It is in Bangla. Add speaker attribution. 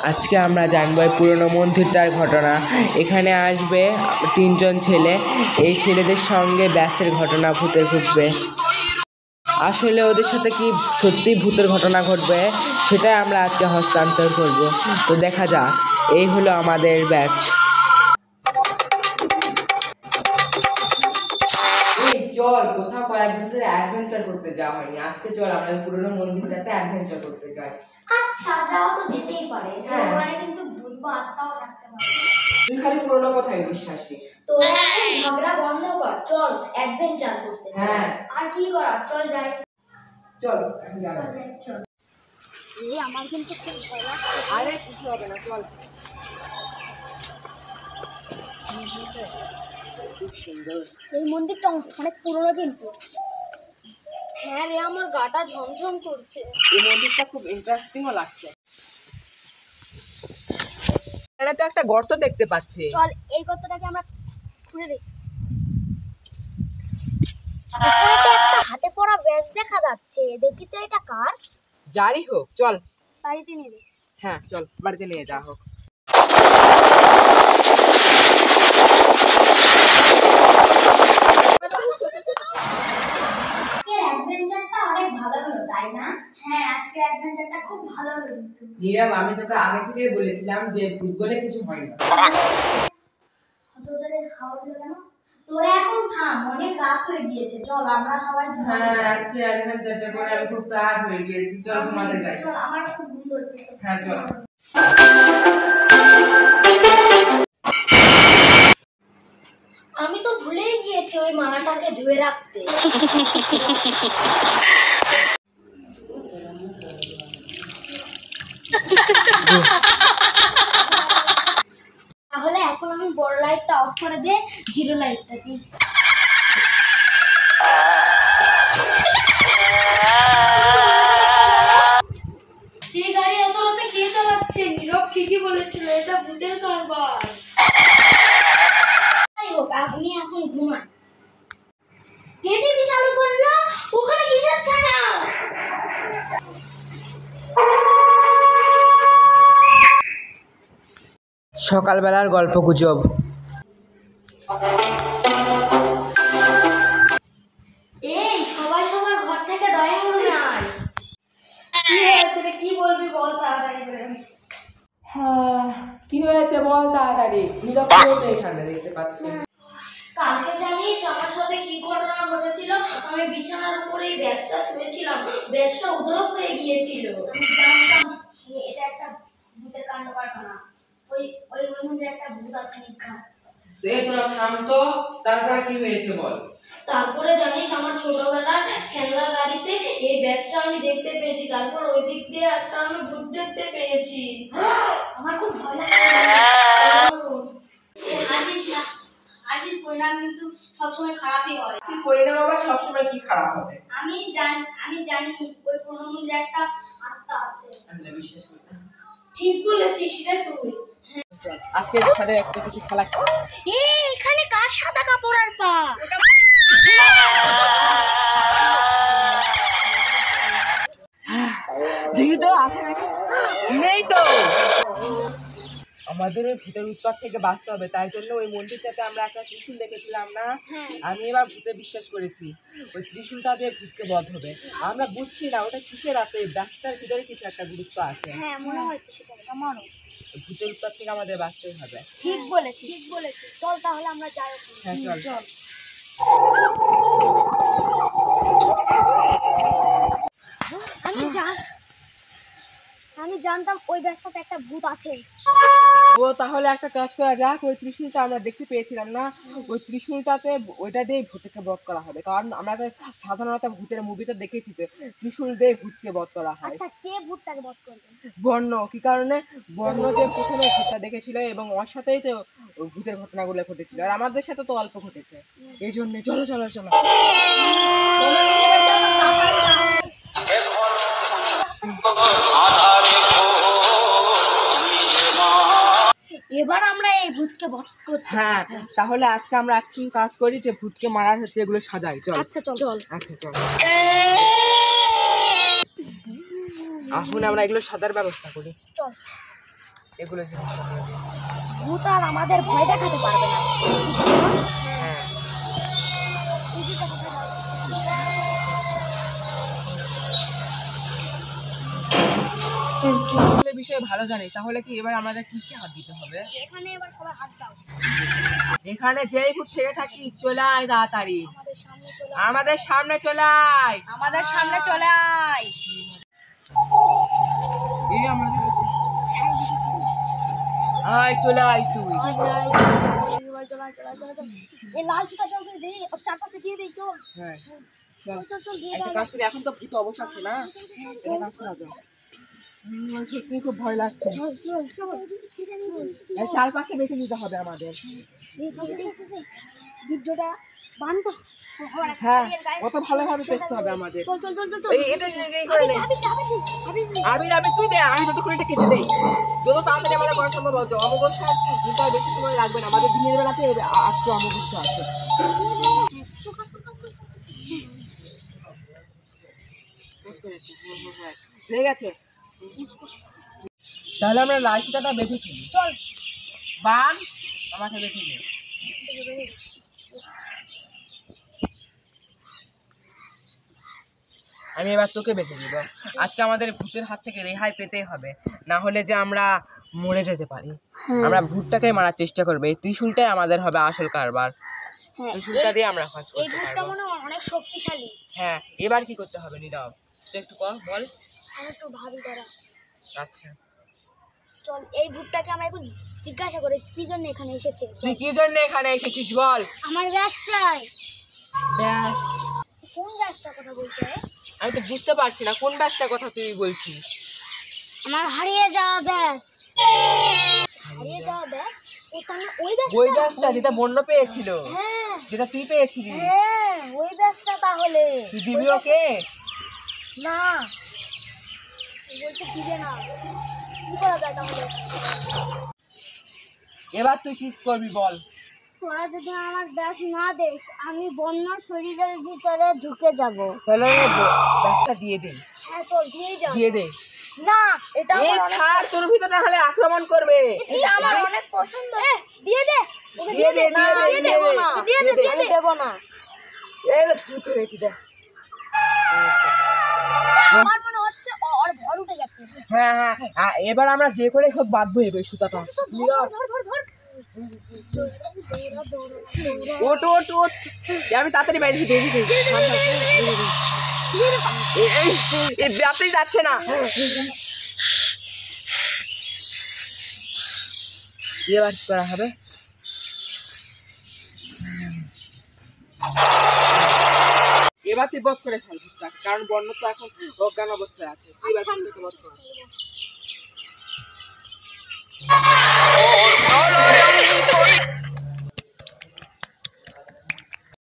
Speaker 1: আজকে আমরা জানবো এই পুরনো মন্দিরটার ঘটনা। এখানে আসবে 3 জন ছেলে, এই ছেলেদের সঙ্গে ব্যাসের ঘটনা ভূতের ঘটবে। আসলে ওদের সাথে কি সত্যি ভূতের ঘটনা ঘটবে সেটাই আমরা আজকে হস্তান্তর করব। তো দেখা যাক, এই হলো আমাদের ব্যাচ। চল, কোথাও কয়েকদিন ধরে অ্যাডভেঞ্চার করতে যাওয়া হয়নি, আজকে চল আমরা পুরনো মন্দিরটাতে অ্যাডভেঞ্চার করতে যাই।
Speaker 2: আচ্ছা, যাওয়া তো যেতেই পারে, ওখানে কিন্তু ভূত বা আত্মাও থাকতে পারে।
Speaker 1: তুই খালি পুরনো কথাই বিশ্বাসী।
Speaker 2: তো এখন ঝগড়া বন্ধ কর, চল অ্যাডভেঞ্চার করতে।
Speaker 1: হ্যাঁ,
Speaker 2: আর কি করার, চল যাই।
Speaker 1: চল এখন যাই।
Speaker 2: চল। এই আমার কিন্তু খুব ভয় লাগছে।
Speaker 1: আরে কিছু হবে না, চল। খুব সুন্দর
Speaker 2: এই মন্দিরটা অনেক পুরনো কিন্তু। হ্যাঁ রে, আমার গাটা ঝমঝম করছে।
Speaker 1: এই মন্দিরটা খুব ইন্টারেস্টিংও লাগছে। এখানে তো একটা গর্ত দেখতে পাচ্ছি।
Speaker 2: চল এই গর্তটাকে আমরা খুঁড়ে দেখি। একটা হাতে পড়া ব্যাস দেখা যাচ্ছে, দেখি তো এটা কার।
Speaker 1: যারই হোক, চল
Speaker 2: বাড়িতে নিয়ে দে।
Speaker 1: হ্যাঁ চল, বাড়িতে নিয়ে যা হোক।
Speaker 2: অ্যাডভেঞ্চারটা অনেক ভালো হলো, তাই না? হ্যাঁ, আজকে অ্যাডভেঞ্চারটা খুব ভালো হলো কিন্তু।
Speaker 1: নীরব, আমি তোকে আগে থেকেই বলেছিলাম যে ভূত বলে কিছু হয় না।
Speaker 2: অত জোরে হাওয়া দিল কেন? তোরা এখন থাম, অনেক রাত হয়ে গিয়েছে, চল আমরা সবাই
Speaker 1: হ্যাঁ, আজকে অ্যাডভেঞ্চারটা করে আমি খুব টায়ার্ড হয়ে গিয়েছি, চল ঘুমাতে যাই।
Speaker 2: চল, আমার খুব ঘুম ধরছে।
Speaker 1: হ্যাঁ চল।
Speaker 2: আমি তো ভুলেই গিয়েছি ওই মালাটাকে ধুয়ে রাখতে। তাহলে এখন আমি বড় লাইটটা অফ করে দিয়ে জিরো লাইটটা দিই। এই গাড়ি এত রাতে কে চালাচ্ছে? নীরব ঠিকই বলেছিল, এটা ভূতের কারবার। যাই হোক, আপনি এখন ঘুমান। কে টিভি চালু করলো? ওখানে কিসের ছায়া?
Speaker 1: সকালবেলার গল্প গুজব।
Speaker 2: এই সবাই সবার ঘর থেকে ড্রয়িং রুমে আয়। কি হয়েছে রে, কি বলবি বল তাড়াতাড়ি করে।
Speaker 1: হ্যাঁ, কি হয়েছে বল তাড়াতাড়ি। নীরব তো এখানে দেখতে পাচ্ছি।
Speaker 2: কালকে জানিস আমার সাথে কি ঘটনা ঘটেছিল? আমি বিছানার উপরেই ব্যাসটা শুয়েছিলাম, ব্যাসটা উধাও হয়ে গিয়েছিল। আমি জানতাম এটা একটা ভূতের কাণ্ড কারখানা। ওই ওই মন্দিরে একটা ভূত আছে নিক্ষা।
Speaker 1: সে তোরা শান্ত, তারপরে কি হয়েছে বল।
Speaker 2: তারপরে জানিস আমার ছোটবেলার খেলনা গাড়িতে এই ব্যাসটা আমি দেখতে পেয়েছি, তারপর ওই দিক দিয়ে একটা আমি ভূত দেখতে পেয়েছি। আমার খুব ভয় লাগছে। হাসিস না, হাসির পরিণাম কিন্তু সবসময় খারাপই হয়।
Speaker 1: কি পরিণাম আবার সবসময় কি খারাপ হবে?
Speaker 2: আমি জানি ওই পুরনো মন্দিরে একটা আত্মা আছে।
Speaker 1: আমি বিশ্বাস করি না।
Speaker 2: ঠিক বলেছিস রে তুই।
Speaker 1: আজকে সাথে একটা কিছু খেলা।
Speaker 2: এখানে কার সাদা কাপড় আর পা?
Speaker 1: দেখি তো আছে নাকি? নেই তো। আমাদের ওই ভূতের উৎপাত থেকে বাঁচতে হবে, তাই জন্য ওই মন্দিরটাতে আমরা একটা ত্রিশূল দেখেছিলাম না। আমি এবার ভূতে বিশ্বাস করেছি ওই ত্রিশূলটা দিয়ে ভূতকে বধ হবে। আমরা বুঝছি না ওটা কিসের আছে, রাস্তার ভিতরে কিছু একটা গুরুত্ব আছে।
Speaker 2: হ্যাঁ, মনে হয় সেটা আমারও।
Speaker 1: ভূতের উৎপাত থেকে আমাদের বাঁচতেই হবে।
Speaker 2: ঠিক বলেছিস। চল তাহলে আমরা যাই।
Speaker 1: হ্যাঁ চল চল।
Speaker 2: আমি জানতাম ওই ব্যস্ততে একটা ভূত আছে।
Speaker 1: ও তাহলে একটা কাজ করা যাক, ওই ত্রিশূলটা আমরা দেখতে পেয়েছিলাম না, ওই ত্রিশূলটাতে ওইটা দিয়ে ভূতকে বধ করা হবে। কারণ আমরা তো সাধারণত ভূতের মুভিতে দেখেছি যে ত্রিশূল দিয়ে ভূতকে বধ করা হয়।
Speaker 2: আচ্ছা, কে ভূতটাকে বধ করবে?
Speaker 1: বর্ণ। কি কারণে? বর্ণ যে প্রথমে ভূতটা দেখেছিল এবং ওর সাথেই তো ভূতের ঘটনাগুলো ঘটেছিল, আর আমাদের সাথে তো অল্প ঘটেছে, এই জন্য চলো চলো চলো।
Speaker 2: এবার আমরা এই ভূতকে বধ করব।
Speaker 1: হ্যাঁ, তাহলে আজকে আমরা একটু কাজ করি যে ভূতকে মারার হচ্ছে এগুলো সাজাই। চল।
Speaker 2: আচ্ছা চল।
Speaker 1: আচ্ছা চল, এখন আমরা এগুলো সাজার ব্যবস্থা করি।
Speaker 2: চল।
Speaker 1: এগুলো জিনিস
Speaker 2: ভূত আর আমাদের ভয় দেখাতে পারবে না।
Speaker 1: হ্যাঁ বিষয়ে ভালো জানিস, তাহলে কি এবার আমাদের কিসে হাত দিতে হবে?
Speaker 2: এখানে এবার সবাই হাত দাও।
Speaker 1: এখানে যেই ভূত থেকে থাকি চলে আয় তাড়াতাড়ি,
Speaker 2: আমাদের সামনে চলে আয়।
Speaker 1: আমাদের সামনে চলে আয়।
Speaker 2: আমাদের সামনে চলে আয়।
Speaker 1: এই আমাদের আয়, চলে আয় তুই।
Speaker 2: এই লাল সুতা চলতে দে, চারপাশে দিয়ে দেই। চল
Speaker 1: হ্যাঁ
Speaker 2: চল চল চল দিয়ে
Speaker 1: একটা
Speaker 2: দাও।
Speaker 1: কাজ করি, এখন তো ভূত অবস্থা আছে না, এটা কাজ করা যায়। সত্যি খুব ভয় লাগছে।
Speaker 2: চল চল চল
Speaker 1: এর চারপাশে বেঁচে দিতে হবে আমাদের।
Speaker 2: ভিডিওটা বান্ধব।
Speaker 1: হ্যাঁ কত ভালোভাবে পেছতে হবে আমাদের।
Speaker 2: চল চল চল চল
Speaker 1: এই এটা এই করে নে। আবির আবির তুই দে, আমি যতক্ষণ এটা কেটে দেই, যত তাড়াতাড়ি আমাদের করা সম্ভব হতো। অমাবস্যা কিন্তু আর বেশি সময় লাগবে না, আমাদের দিনের বেলাতে আজকে অমাবস্যা আছে। ঠিক আছে, তাহলে আমরা লাল সুতাটা বেঁধে ফেলি।
Speaker 2: চল
Speaker 1: বান আমাকে বেঁধে দে। আমি এবার তোকে বেঁধে দিব। আজকে আমাদের ভূতের হাত থেকে রেহাই পেতেই হবে, না হলে যে আমরা মরে যেতে পারি। আমরা ভূতটাকে মারার চেষ্টা করবো, এই ত্রিশূলটাই আমাদের হবে আসল কারবার। ত্রিশূলটা দিয়ে আমরা কাজ
Speaker 2: এই
Speaker 1: করতে
Speaker 2: ভূতটা
Speaker 1: পারবো।
Speaker 2: মনে হয় অনেক শক্তিশালী।
Speaker 1: হ্যাঁ এবার কি করতে হবে নীরব, তুই একটু বল।
Speaker 2: আমি একটু ভাবি দাঁড়া।
Speaker 1: আচ্ছা
Speaker 2: চল এই ভূতটাকে আমরা এখন জিজ্ঞাসা করে কি জন্য এখানে এসেছে।
Speaker 1: তুই কি জন্য এখানে এসেছিস বল।
Speaker 2: আমার ব্যাস চাই।
Speaker 1: ব্যাস,
Speaker 2: কোন ব্যাসটার কথা বলছে?
Speaker 1: আমি তো বুঝতে পারছি না কোন ব্যাসটার কথা তুই বলছিস।
Speaker 2: আমার হারিয়ে যাওয়া ব্যাস। হারিয়ে যাওয়া ব্যাস? ও তাহলে ওই ব্যাসটা?
Speaker 1: ওই ব্যাসটা যেটা বন্য পেয়েছিল,
Speaker 2: হ্যাঁ
Speaker 1: যেটা তুই পেয়েছিলি।
Speaker 2: হ্যাঁ ওই ব্যাসটা তাহলে।
Speaker 1: তুই দিবি ওকে?
Speaker 2: না ও বলছে দিবে না। কি করা যায় তাহলে?
Speaker 1: এবার তুই কি করবি বল।
Speaker 2: তোরা যদি আমার ব্যাস না দিস আমি বন্য শরীরের ভিতরে ঢুকে যাব।
Speaker 1: তাহলে ব্যাসটা দিয়ে দে।
Speaker 2: হ্যাঁ চল দিয়েই দাও।
Speaker 1: দিয়ে দে।
Speaker 2: না এটা
Speaker 1: এই ছাড়, তোর ভিতরে তাহলে আক্রমণ করবে।
Speaker 2: এটা আমার অনেক পছন্দ। দিয়ে দে ওকে
Speaker 1: দিয়ে দে,
Speaker 2: না
Speaker 1: দিয়ে দে,
Speaker 2: দেব না।
Speaker 1: দিয়ে দে,
Speaker 2: দিয়ে দে দেব না।
Speaker 1: এই তো ভূত হয়েছে দেখ।
Speaker 2: আমার মনে হচ্ছে ওর ভর উঠে গেছে।
Speaker 1: হ্যাঁ হ্যাঁ এবার আমরা যে করে হোক বাঁধবো এই সুতাটা।
Speaker 2: ধর ধর ধর ধর।
Speaker 1: ওট ওট ওট, আমি তাড়াতাড়ি বাইরে বেরিয়ে যাই। এই ব্যাপারই যাচ্ছে না। এবার কি করা হবে? এবার তুই বধ করে ফেল ভূতটাকে, কারণ বন্য তো এখন অজ্ঞান অবস্থায় আছে। তুই এবার থেকে বধ কর।